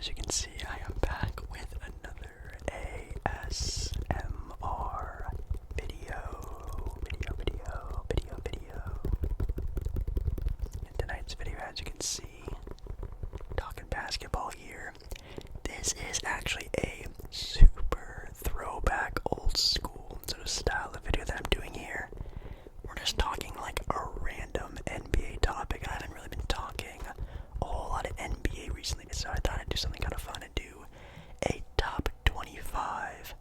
as you can see, I am back with another ASMR video. In tonight's video, as you can see, talking basketball here. This is actually a super throwback, old school sort of style of video that I'm doing here. We're just talking like a random NBA topic. I haven't really been talking a whole lot of NBA recently, so I thought I'd do something kind of fun and do a top 25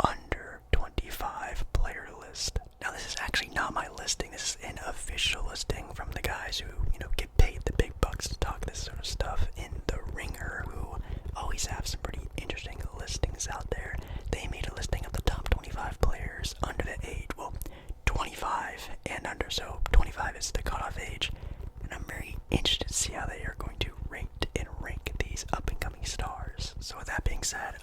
under 25 player list. Now this is actually not my listing, this is an official listing from the guys who, get paid the big bucks to talk this sort of stuff in The Ringer, who always have some pretty interesting listings out there. They made a listing of the top 25 players under the age, 25 and under, so 25 is the cutoff age, and I'm very interested to see how they are going to rate and rank these up-and-coming stars. So with that being said,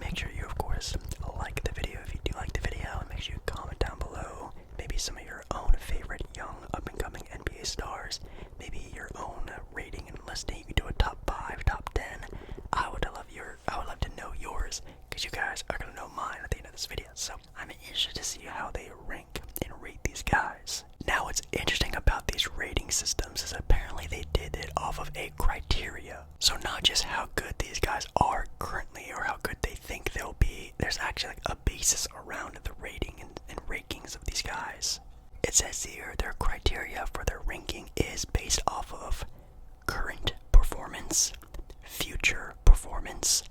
make sure you, of course, like the video if you do like the video, and make sure you comment down below maybe some of your own favorite young up-and-coming NBA stars, maybe your own rating and listing. You can do a top 5, top 10. I would love to know yours, because you guys are going to know mine at the end of this video. So I'm interested to see how they rank and rate these guys. Now what's interesting about these rating systems is apparently they did it off of a criteria. So not just how good these guys are currently or how good they think they'll be, there's actually like a basis around the rating and rankings of these guys. It says here their criteria for their ranking is based off of current performance, future performance,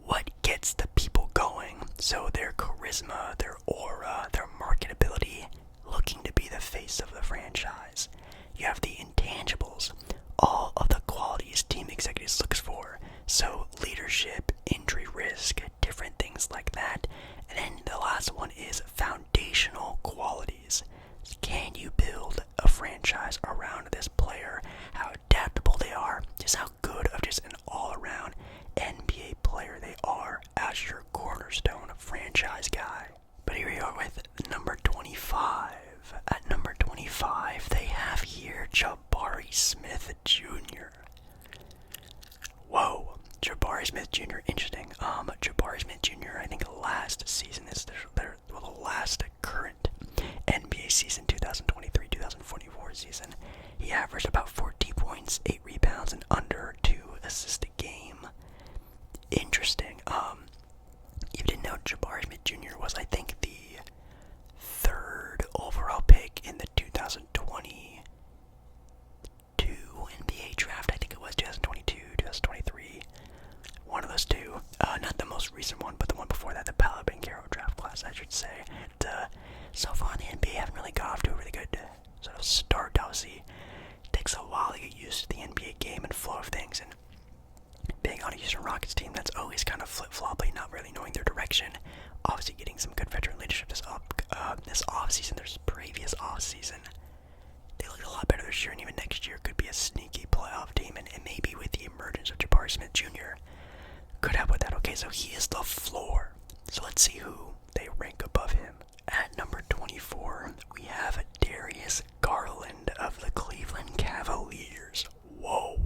what gets the people going, so their charisma, their aura, their marketability, looking to be the face of the franchise. You have the intangibles, all of the qualities team executives look for, so leadership, injury risk, different things like that. And then the last one is foundational qualities. Can you build a franchise around this player? How adaptable they are, just how good of just an all-around NBA player they are as your cornerstone franchise guy. But here we are with number 25. At number 25, they have here Jabari Smith Jr. Whoa, Jabari Smith Jr. Interesting. Jabari Smith Jr. I think last season is the last current NBA season, 2023-2024 season. He averaged about 14 points, 8 rebounds, and under 2 assists a game. Interesting. You didn't know Jabari Smith Jr. was, I think, the 3rd overall pick in the 2022 NBA draft. I think it was 2022, 2023. One of those two. Not the most recent one, but the one before that, the Paolo Banchero draft class, I should say. And, so far in the NBA, haven't really got off to a really good sort of start. Obviously, it takes a while to get used to the NBA game and flow of things, and being on a Houston Rockets team that's always kind of flip-floppy, not really knowing their direction. Obviously getting some good veteran leadership this offseason, there's previous offseason. They look a lot better this year, and even next year could be a sneaky playoff team, and maybe with the emergence of Jabari Smith Jr. could help with that. Okay, so he is the floor. So let's see who they rank above him. At number 24, we have Darius Garland of the Cleveland Cavaliers. Whoa.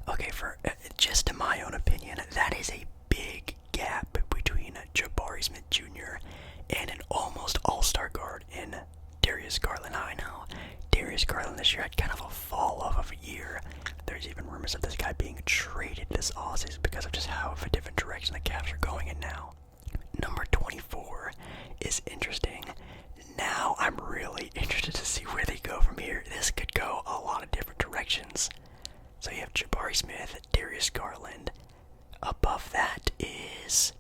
Okay, for just in my own opinion, that is a big gap between Jabari Smith Jr. and an almost all-star guard in Darius Garland. I know Darius Garland this year had kind of a fall-off of a year. There's even rumors of this guy being traded this offseason because of just how of a different direction the Cavs are going in now. Number 24 is interesting. Now I'm really interested to see where they go from here. This could go a lot of different directions. So you have Jabari Smith, Darius Garland. Above that is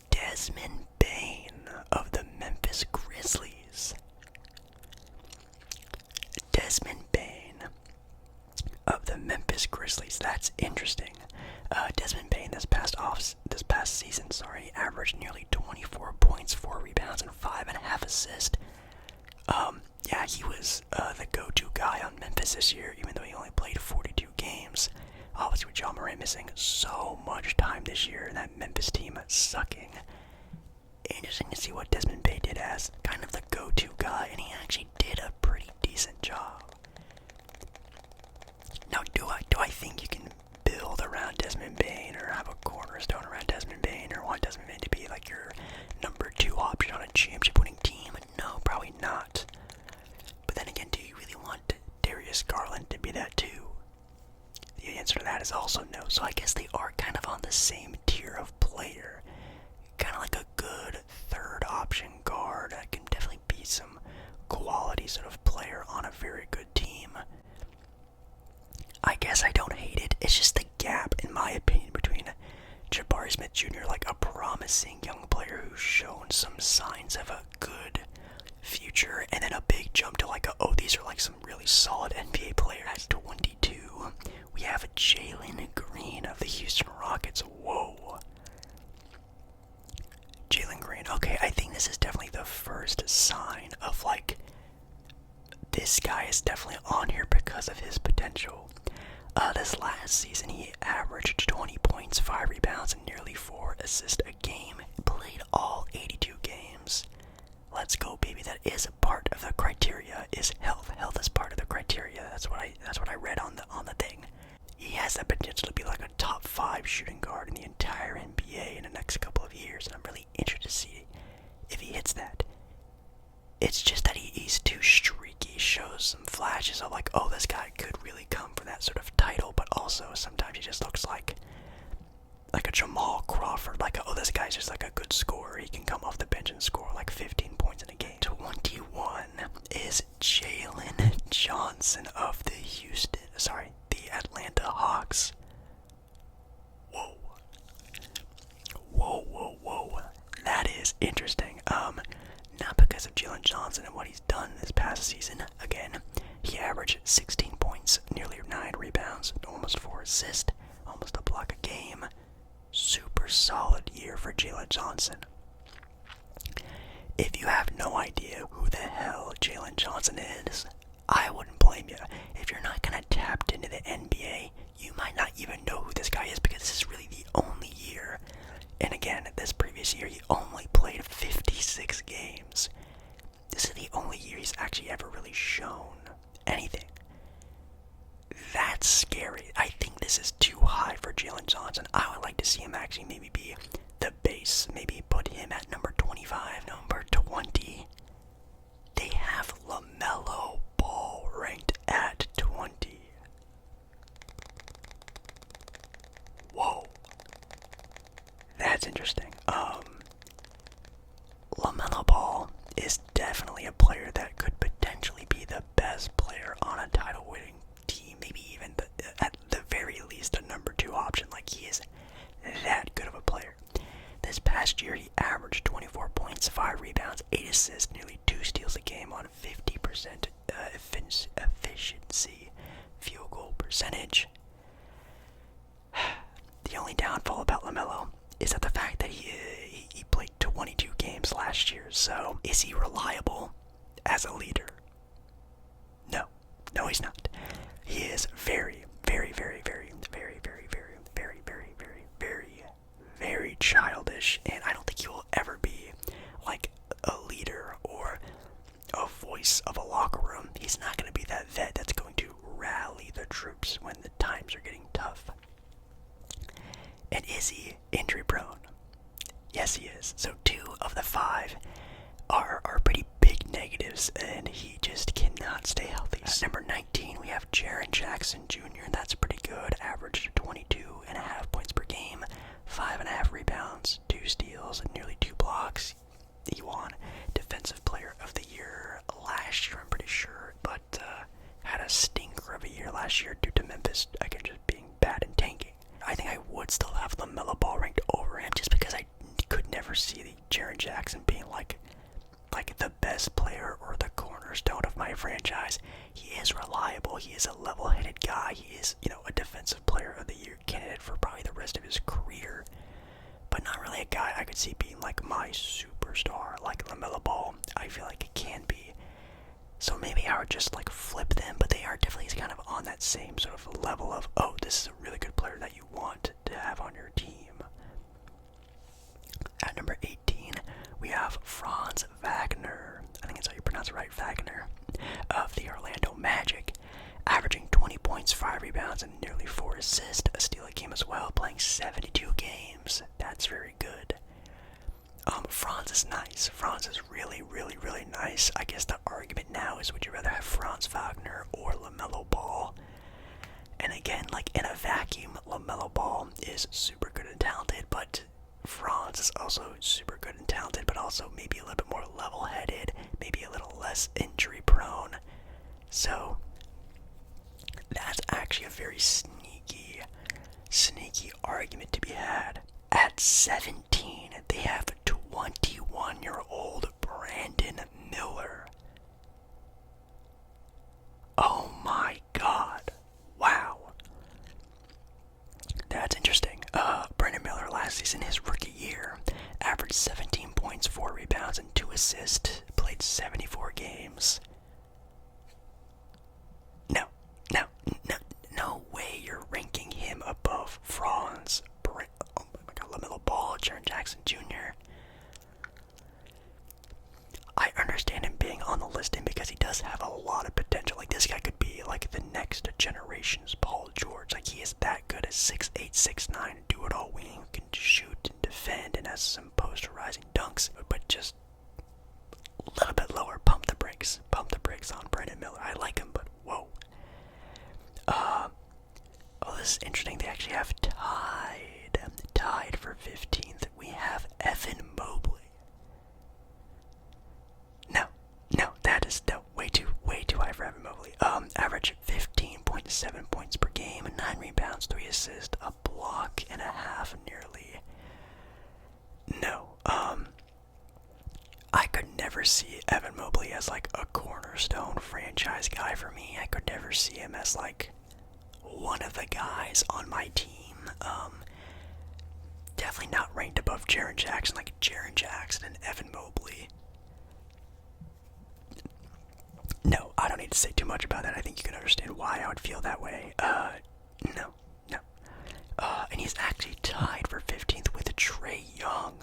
Desmond Bane of the Memphis Grizzlies. Desmond Bane of the Memphis Grizzlies. That's interesting. Desmond Bane this past season, averaged nearly 24 points, 4 rebounds, and 5.5 assists. Yeah, he was the go-to guy on Memphis this year, even though he only played 42 games. Obviously, with John Morant missing so much time this year, and that Memphis team sucking. Interesting to see what Desmond Bane did as kind of the go-to guy, and he actually did a pretty decent job. Now, do I think you can build Desmond Bane or have a cornerstone around Desmond Bane or want Desmond Bane to be like your number 2 option on a championship winning team? No, probably not. But then again, do you really want Darius Garland to be that too? The answer to that is also no. So I guess they are kind of on the same tier of player. Kind of like a good third option guard that can definitely be some quality sort of player on a very good team. I guess I don't hate it. It's just the gap, in my opinion, between Jabari Smith Jr., like a promising young player who's shown some signs of a good future, and then a big jump to like, these are like some really solid NBA players. At 22, we have Jaylen Green of the Houston Rockets. Whoa. Jaylen Green. Okay, I think this is definitely the first sign of like, this guy is definitely on here because of his potential. This last season, he averaged 20 points, 5 rebounds, and nearly 4 assists a game. Played all 82 games. Let's go, baby. That is a part of the criteria. Is health. Health is part of the criteria. That's what I read on the thing. He has the potential to be like a top 5 shooting guard in the entire NBA in the next couple of years, and I'm really interested to see if he hits that. It's just that he's too streaky, shows some flashes of like, this guy could really come for that sort of title, but also sometimes he just looks like a Jamal Crawford, like, this guy's just like a good scorer. He can come off the bench and score like 15 points in a game. 21 is Jalen Johnson of the Atlanta Hawks. Whoa. That is interesting. Not because of Jalen Johnson and what he's done this past season. Again, he averaged 16 points, nearly 9 rebounds, almost 4 assists, almost a block a game. Super solid year for Jalen Johnson. If you have no idea who the hell Jalen Johnson is, I wouldn't blame you. If you're not kind of tapped into the NBA, you might not even know who this guy is because this is really the only year. And again, this previous year, he only played 56 games. This is the only year he's actually ever really shown anything. That's scary. I think this is too high for Jalen Johnson. I would like to see him actually maybe be the base. Maybe put him at number 25, number 20. They have Lamelo Ball ranked at 20. Whoa. That's interesting. Lamelo Ball is definitely a player that could potentially be the best player on a title-winning team, maybe even at the very least a number 2 option. Like, he is that good of a player. This past year, he averaged 24 points, 5 rebounds, 8 assists, nearly 2 steals a game on 50% efficiency, field goal percentage. The only downfall about Lamelo is that the fact that he played 22 games last year. So, is he reliable as a leader? No, he's not. He is very, very, very, very, very, very, very, very, very, very, very, very childish, and I don't think he will ever be like a leader or a voice of a locker room. He's not going to be that vet that's going to rally the troops when the times are getting tough. And is he injury prone? Yes, he is. So 2 of the 5 are pretty big negatives, and he just cannot stay healthy. At number 19, we have Jaren Jackson Jr. That's pretty good. Averaged 22.5 points per game, 5.5 rebounds, 2 steals, nearly 2 blocks. He won Defensive Player of the Year last year, I'm pretty sure, but had a stinker of a year last year due to Memphis, again, just being bad and tanking. I think I would still have Lamelo Ball ranked over him just because I could never see Jaren Jackson being like the best player or the cornerstone of my franchise. He is reliable. He is a level-headed guy. He is, a Defensive Player of the Year candidate for probably the rest of his career, but not really a guy I could see being like my superstar like Lamelo Ball. I feel like it can be. So maybe I would just like flip them, but they are definitely kind of on that same sort of level of, this is a really good player that you want to have on your team. At number 18, we have Franz Wagner. I think that's how you pronounce it right, Wagner, of the Orlando Magic, averaging 20 20 points, 5 rebounds, and nearly 4 assists. A steal a game as well, playing 72 games. That's very good. Franz is nice. Franz is really, really, really nice. I guess the argument now is, would you rather have Franz Wagner or Lamelo Ball? And again, like in a vacuum, Lamelo Ball is super good and talented, but Franz is also super good and talented, but also maybe a little bit more level-headed, maybe a little less injury-prone. So that's actually a very sneaky argument to be had. At 17, they have 21-year-old Brandon Miller. Oh my god. Wow. That's interesting. Brandon Miller last season, his rookie year, averaged 17 points, 4 rebounds, and 2 assists. Played 74 games. No way you're ranking him above Franz. Oh my god, Lamelo Ball, Jaren Jackson Jr. I understand him being on the listing because he does have a lot of potential. Like, this guy could be like the next generation's Paul George. Like, he is that good at 6'8", 6'9", do-it-all wing, who can shoot and defend and has some posterizing dunks, but just a little bit lower. Pump the brakes on Brandon Miller. I like him, but whoa. Oh, this is interesting. They actually have tied for 15th. We have Evan Mobley. That is way too high for Evan Mobley. Average 15.7 points per game, 9 rebounds, 3 assists, a block and a half nearly. No. I could never see Evan Mobley as like a cornerstone franchise guy for me. I could never see him as like one of the guys on my team. Definitely not ranked above Jaren Jackson, like Jaren Jackson and Evan Mobley. No, I don't need to say too much about that. I think you can understand why I would feel that way. No. And he's actually tied for 15th with Trae Young,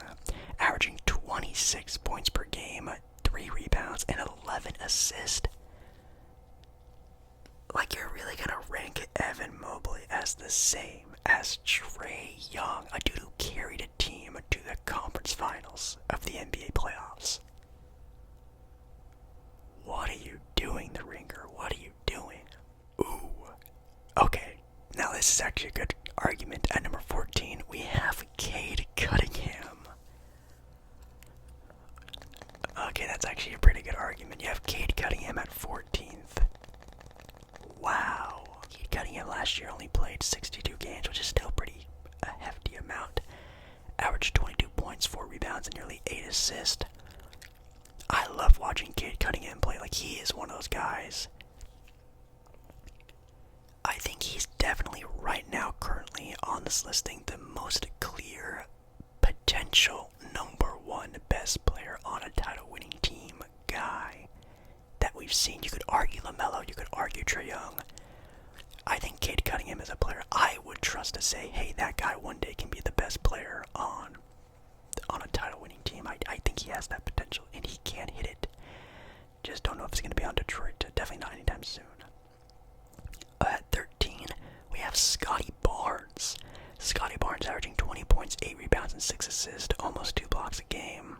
averaging 26 points per game, 3 rebounds, and 11 assists. Like, you're really gonna rank Evan Mobley as the same as Trae Young, a dude who carried a team to the conference finals of the NBA playoffs. What are you doing, The Ringer? What are you doing? Ooh. Okay, now this is actually a good argument. At number 14, we have Cade Cunningham. Okay, that's actually a pretty good argument. You have Cade Cunningham at 14th. Wow. Cade Cunningham last year only played 62 games, which is still a hefty amount. Averaged 22 points, 4 rebounds, and nearly 8 assists. I love watching Cade Cunningham play. Like, he is one of those guys. I think he's definitely right now, currently on this listing, the most clear potential number 1 best player on a title-winning team guy that we've seen. You could argue LaMelo, you could argue Trae Young. I think Cade Cunningham is a player I would trust to say, hey, that guy one day can be the best player on a title-winning team. I think he has that potential, and he can hit it. Just don't know if it's going to be on Detroit. Definitely not anytime soon. At 13, we have Scottie Barnes. Scottie Barnes averaging 20 points, 8 rebounds, and 6 assists, almost 2 blocks a game.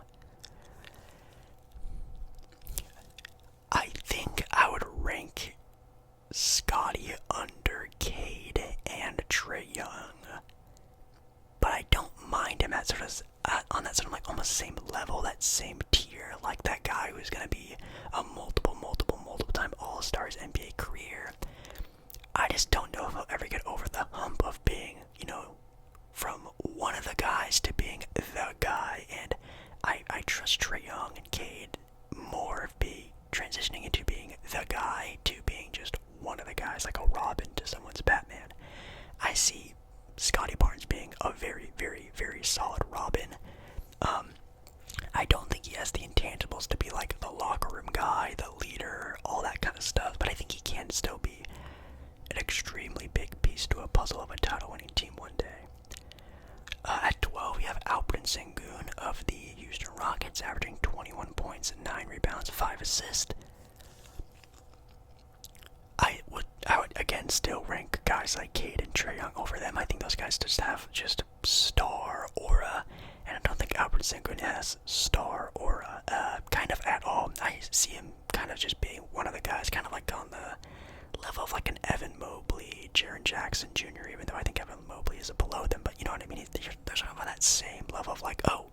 I think I would rank Scottie under Cade and Trae Young, but I don't mind him at sort of on that sort of like almost same level, that same tier, like that guy who's gonna be a multiple time All-Stars NBA career. I just don't know if he'll ever get over the hump of being, from one of the guys to being the guy, and I trust Trae Young and Cade more of transitioning into being the guy to being just one of the guys, like a Robin to someone's Batman. I see Scottie Barnes being a very, very, very solid Robin. I don't think he has the intangibles to be like the locker room guy, the leader, all that kind of stuff, but I think he can still be an extremely big piece to a puzzle of a title-winning team one day. At 12, we have Alperen Sengun of the Houston Rockets, averaging 21 points, 9 rebounds, 5 assists. I would again still guys like Cade and Trae Young over them. I think those guys just have just star aura, and I don't think Alperen Sengun has star aura kind of at all. I see him kind of just being one of the guys kind of like on the level of like an Evan Mobley, Jaren Jackson Jr., even though I think Evan Mobley is below them, but you know what I mean? They're sort of on that same level of like, oh,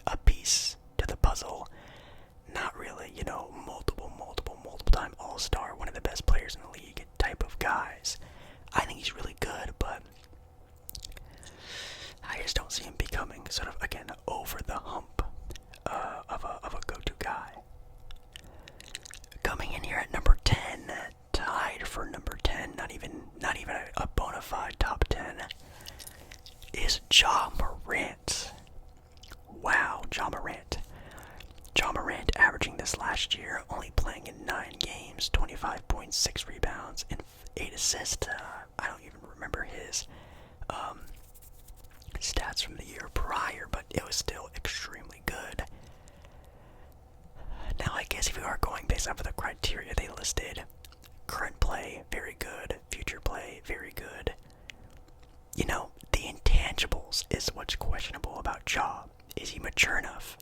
a piece to the puzzle. Not really, you know, multiple time all-star, one of the best players in the league type of guys. I think he's really good, but I just don't see him becoming sort of, again, over the hump of a go-to guy. Coming in here at number 10, tied for number 10, not even a bona fide top 10, is Ja Morant. Wow, Ja Morant. Ja Morant averaging this last year, only playing in 9 games, 25.6 rebounds and 8 assists. I don't even remember his stats from the year prior, but it was still extremely good. Now, I guess if we are going based off of the criteria they listed, current play, very good. Future play, very good. You know, the intangibles is what's questionable about Ja. Is he mature enough?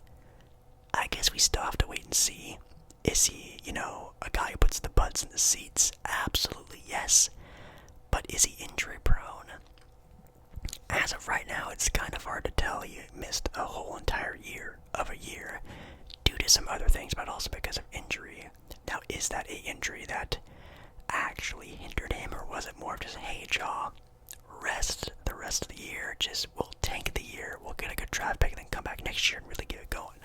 I guess we still have to wait and see. Is he, you know, a guy who puts the butts in the seats? Absolutely yes. But is he injury prone? As of right now, it's kind of hard to tell. He missed a whole entire year due to some other things, but also because of injury. Now, is that an injury that actually hindered him, or was it more of just, hey, Ja, rest the rest of the year, just we'll tank the year, we'll get a good draft pick, and then come back next year and really get it going?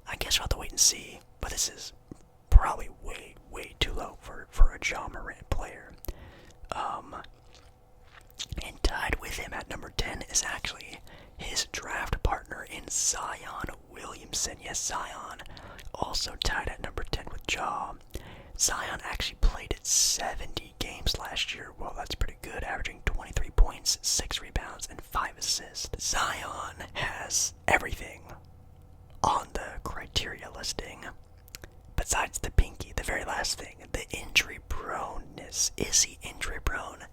I guess we'll have to wait and see, but this is probably way too low for a Ja Morant player. And tied with him at number 10 is actually his draft partner in Zion Williamson. Yes, Zion also tied at number 10 with Ja. Zion actually played at 70 games last year. Well, that's pretty good, averaging 23 points, 6 rebounds, and 5 assists. Zion has everything on the criteria listing, besides the pinky, the very last thing, the injury proneness. Is he injury prone?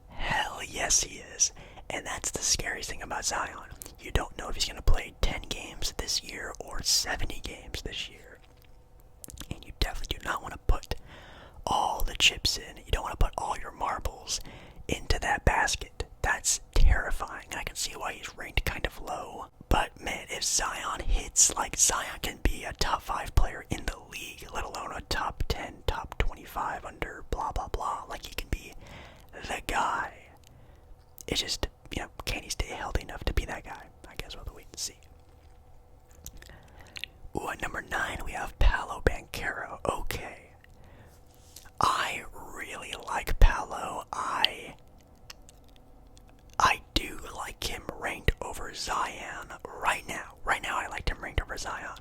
Hell yes he is, and that's the scariest thing about Zion. You don't know if he's going to play 10 games this year or 70 games this year, and you definitely do not want to put all the chips in. You don't want to put all your marbles into that basket. That's terrifying. I can see why he's ranked kind of low. But man, if Zion hits, like, Zion can be a top 5 player in the league, let alone a top 10, top 25 under blah blah blah. Like, he can be the guy. It's just, you know, can he stay healthy enough to be that guy? I guess we'll have to wait and see. Ooh, at number 9 we have Paolo Banchero. Okay, I really like Paolo. I do like him ranked over Zion right now. Right now I liked him ranked over Zion.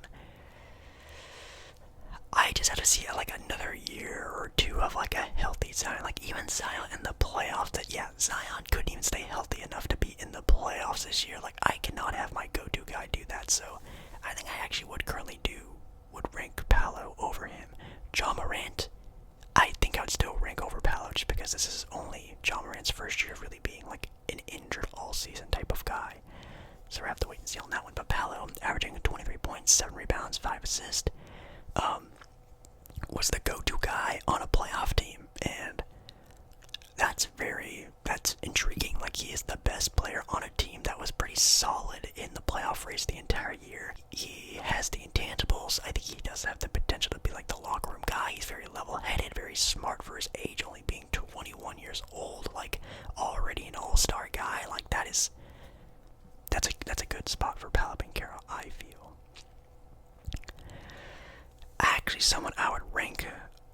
I just have to see like another year or two of like a healthy Zion. Like even Zion in the playoffs, that Zion couldn't even stay healthy enough to be in the playoffs this year. Like I cannot have my go-to guy do that. So I think I actually would rank Paolo over him. Ja Morant, I think I would still rank over Paolo just because this is only Ja Morant's first year of really being like an injured all-season type of guy. So we have to wait and see on that one. But Paolo, averaging 23 points, 7 rebounds, 5 assists, was the go-to guy on a playoff team, and that's intriguing. Like, he is the best player on a team that was pretty solid in the playoff race the entire year. He has the intangibles. I think he does have the potential to be like the locker room guy. He's very level-headed, very smart for his age, only being 21 years old. Like, already an all-star guy. Like, that's a good spot for Paolo Banchero, I feel. Actually, someone I would rank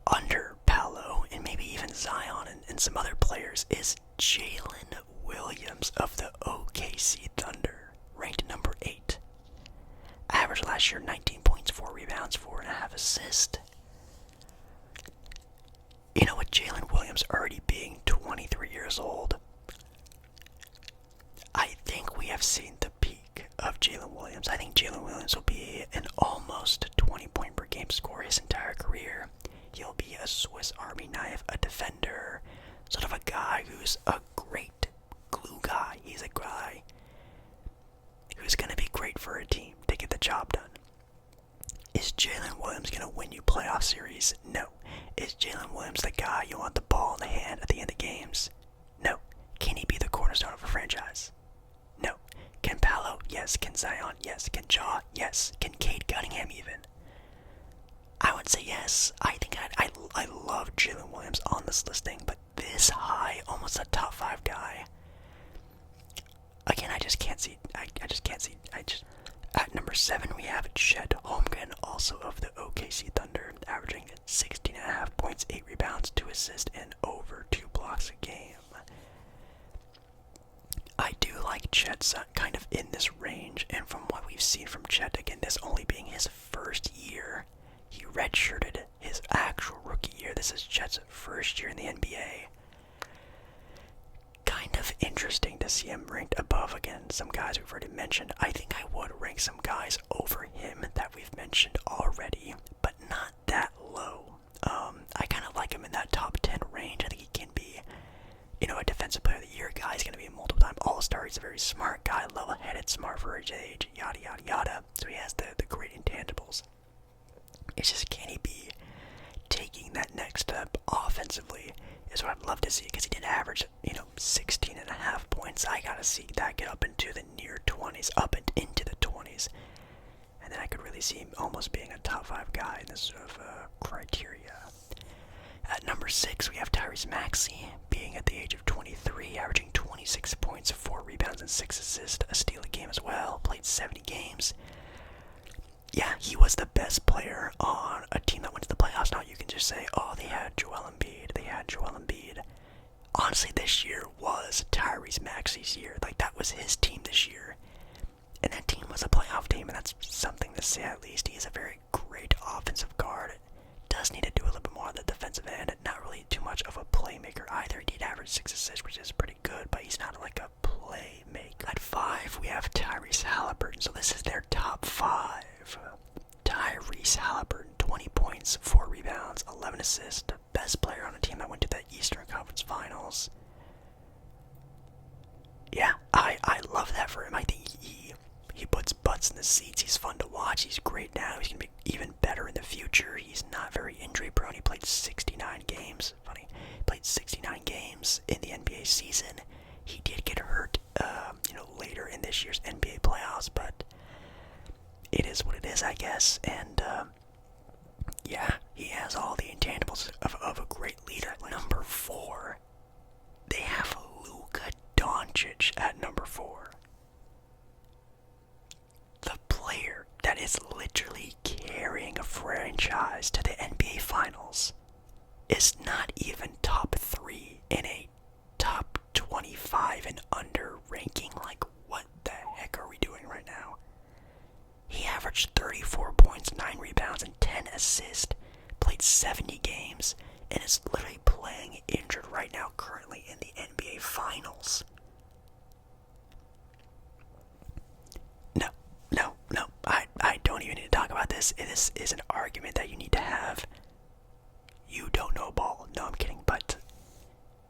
under Paolo, and maybe even Zion and some other players, is Jalen Williams of the OKC Thunder, ranked number 8. Average last year, 19 points, 4 rebounds, 4.5 assists. You know, with Jalen Williams already being 23 years old, I think we have seen the peak of Jalen Williams. I think Jalen Williams will be an almost 20-point per game scorer his entire career. He'll be a Swiss Army knife, a defender, sort of a guy who's a great glue guy. He's a guy who's going to be great for a team to get the job done. Is Jalen Williams going to win you playoff series? No. Is Jalen Williams the guy you want the ball in the hand at the end of games? No. Can he be the cornerstone of a franchise? No. Can Paolo? Yes. Can Zion? Yes. Can Ja? Yes. Can Cade Cunningham even? I would say yes. I think I love Jalen Williams on this listing, but this high, almost a top 5 guy. Again, I just can't see. At number 7, we have Chet Holmgren, also of the OKC Thunder, averaging 16.5 points, 8 rebounds, 2 assists, and over 2 blocks a game. I do like Chet's kind of in this range, and from what we've seen from Chet, again, this only being his first year, he redshirted his actual rookie year. This is Chet's first year in the NBA. Kind of interesting to see him ranked above, again, some guys we've already mentioned. I think I would rank some guys over him that we've mentioned already, but not that low. I kind of like him in that top 10 range. I think he can be, a defensive player of the year guy. He's going to be a multiple-time all-star. He's a very smart guy, level-headed, smart for his age, yada, yada, yada. So he has the great intangibles. It's just, can he be taking that next step offensively is what I'd love to see, because he did average, 16.5 points. I gotta see that get up into the near 20s, up and into the 20s. And then I could really see him almost being a top 5 guy in this sort of criteria. At number 6, we have Tyrese Maxey, being at the age of 23, averaging 26 points, 4 rebounds, and 6 assists, a steal a game as well, played 70 games. Yeah, he was the best player on a team that went to the playoffs. Now you can just say, oh, they had Joel Embiid. Honestly, this year was Tyrese Maxey's year. Like, that was his team this year. And that team was a playoff team, and that's something to say at least. He's a very great offensive guard. Does need to do a little bit more on the defensive end. Not really too much of a playmaker either. He did average 6 assists, which is pretty good, but he's not like a playmaker. At 5, we have Tyrese Haliburton. So this is their top 5. Tyrese Haliburton, 20 points, 4 rebounds, 11 assists, the best player on a team that went to the Eastern Conference Finals. Yeah, I love that for him. I think he puts butts in the seats. He's fun to watch. He's great now. He's going to be even better in the future. He's not very injury prone. He played 69 games. Funny. He played 69 games in the NBA season. He did get hurt, later in this year's NBA playoffs, but it is what it is, I guess. And, yeah, he has all the intangibles of a great leader. Number 4, they have Luka Doncic at number 4. The player that is literally carrying a franchise to the NBA Finals is not even top 3 in a top 25 and under ranking. Like, what the heck are we doing right now? He averaged 34 points, 9 rebounds, and 10 assists, played 70 games, and is literally playing injured right now, currently in the NBA Finals. No, I don't even need to talk about this. This is an argument that you need to have. You don't know ball. No, I'm kidding, but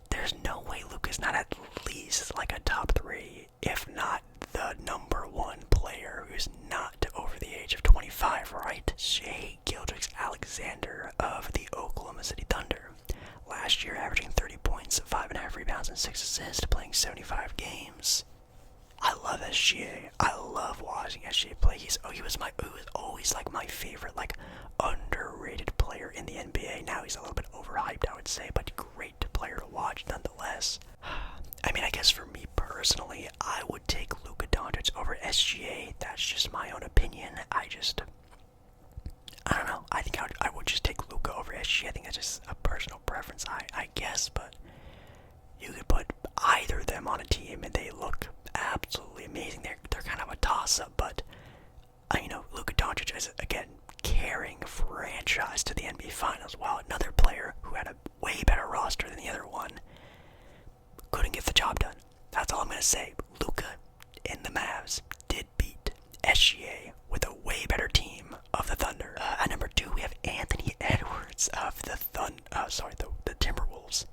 there's no way Luka's not at least like a top 3, if not the number 1 player who's not over the age of 25, right? Shai Gilgeous-Alexander of the Oklahoma City Thunder. Last year, averaging 30 points, 5.5 rebounds, and 6 assists, playing 75 games. I love SGA. I love watching SGA play. He was always like my favorite, like, underrated player in the NBA. Now he's a little bit overhyped, I would say, but great player to watch nonetheless. I mean, I guess for me personally, I would take Luka Doncic over SGA. That's just my own opinion. I don't know. I think I would just take Luka over SGA. I think that's just a personal preference, I guess, but you could put either of them on a team and they look absolutely amazing. They're kind of a toss-up, but Luka Doncic is, again, carrying a franchise to the NBA Finals, while another player who had a way better roster than the other one couldn't get the job done. That's all I'm going to say. Luka and the Mavs did beat SGA with a way better team of the Thunder. At number 2, we have Anthony Edwards of the Timberwolves.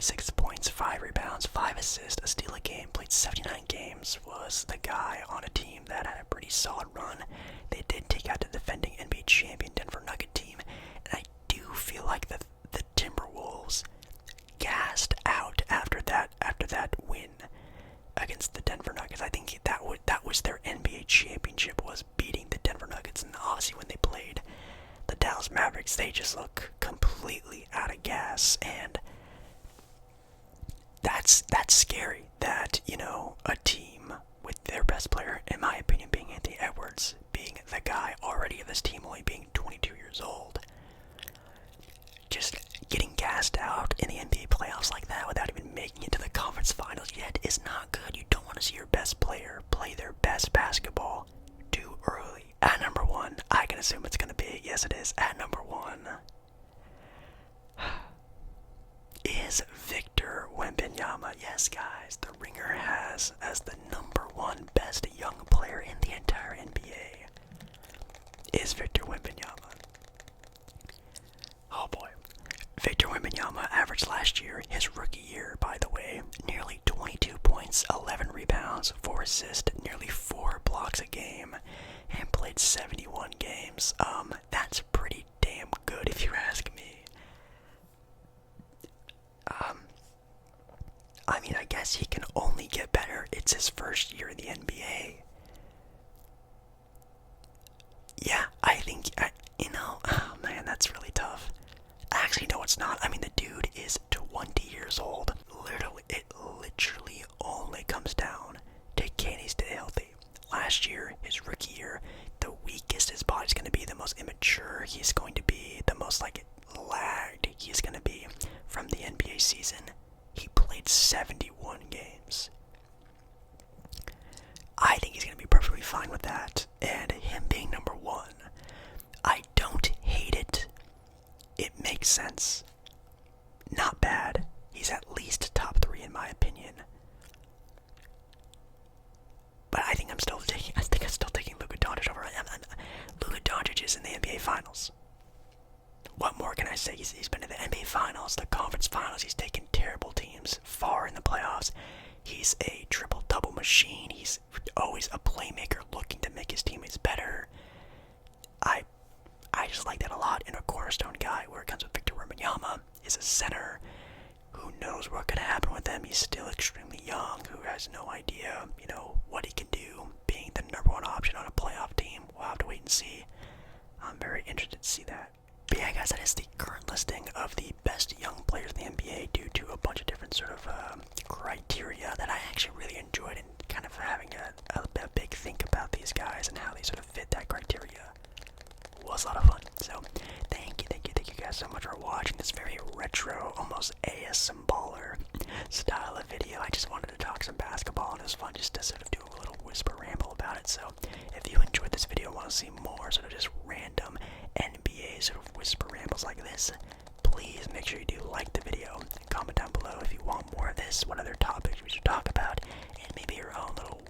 26 points, 5 rebounds, 5 assists, a steal a game, played 79 games, was the guy on a team that had a pretty solid run. They did take out the defending NBA champion Denver Nugget team, and I do feel like the Timberwolves gassed out after that win against the Denver Nuggets. I think that was their NBA championship, was beating the Denver Nuggets, and obviously when they played the Dallas Mavericks, they just look completely out of gas, and that's scary that, you know, a team with their best player, in my opinion, being Anthony Edwards, being the guy already of this team, only being 22 years old, just getting gassed out in the NBA playoffs like that without even making it to the conference finals yet is not good. You don't want to see your best player play their best basketball too early. At number 1, I can assume it's going to be, yes it is, at number 1 is Victor Wembanyama. Yes, guys, the Ringer has as the number 1 best young player in the entire NBA is Victor Wembanyama. Oh boy. Victor Wembanyama averaged last year, his rookie year, by the way, nearly 22 points, 11 rebounds, 4 assists, nearly 4 blocks a game, and played 71 games. That's pretty damn good if you ask me. I mean, I guess he can only get better. It's his first year in the NBA. Yeah, I think, oh man, that's really tough. Actually, no, it's not. I mean, the dude is 20 years old. It literally only comes down to can he stay healthy. Last year, his rookie year, the weakest his body's going to be, the most immature he's going to be, the most, lagged he's going to be from the NBA season. He played 71 games. I think he's going to be perfectly fine with that. And him being number 1, I don't hate it. It makes sense. Not bad. He's at least top 3 in my opinion. But I think I'm still taking Luka Doncic over. Luka Doncic is in the NBA Finals. What more can I say? He's been in the NBA Finals, the Conference Finals. He's taken terrible teams far in the playoffs. He's a triple-double machine. He's always a playmaker looking to make his teammates better. I just like that a lot in a cornerstone guy. Where it comes with Victor Wembanyama, is a center who knows what could happen with him. He's still extremely young, who has no idea, what he can do, being the number 1 option on a playoff team. We'll have to wait and see. I'm very interested to see that. But yeah, guys, that is the current listing of the best young players in the NBA due to a bunch of different sort of criteria that I actually really enjoyed, and kind of having a big think about these guys and how they sort of fit that criteria was a lot of fun. So thank you guys so much for watching this very retro, almost ASMR style of video. I just wanted to talk some basketball, and it was fun just to sort of do a little whisper ramble about it. So if you enjoyed this video and want to see more sort of just random NBA sort of whisper rambles like this, please make sure you do like the video and comment down below if you want more of this, what other topics we should talk about, and maybe your own little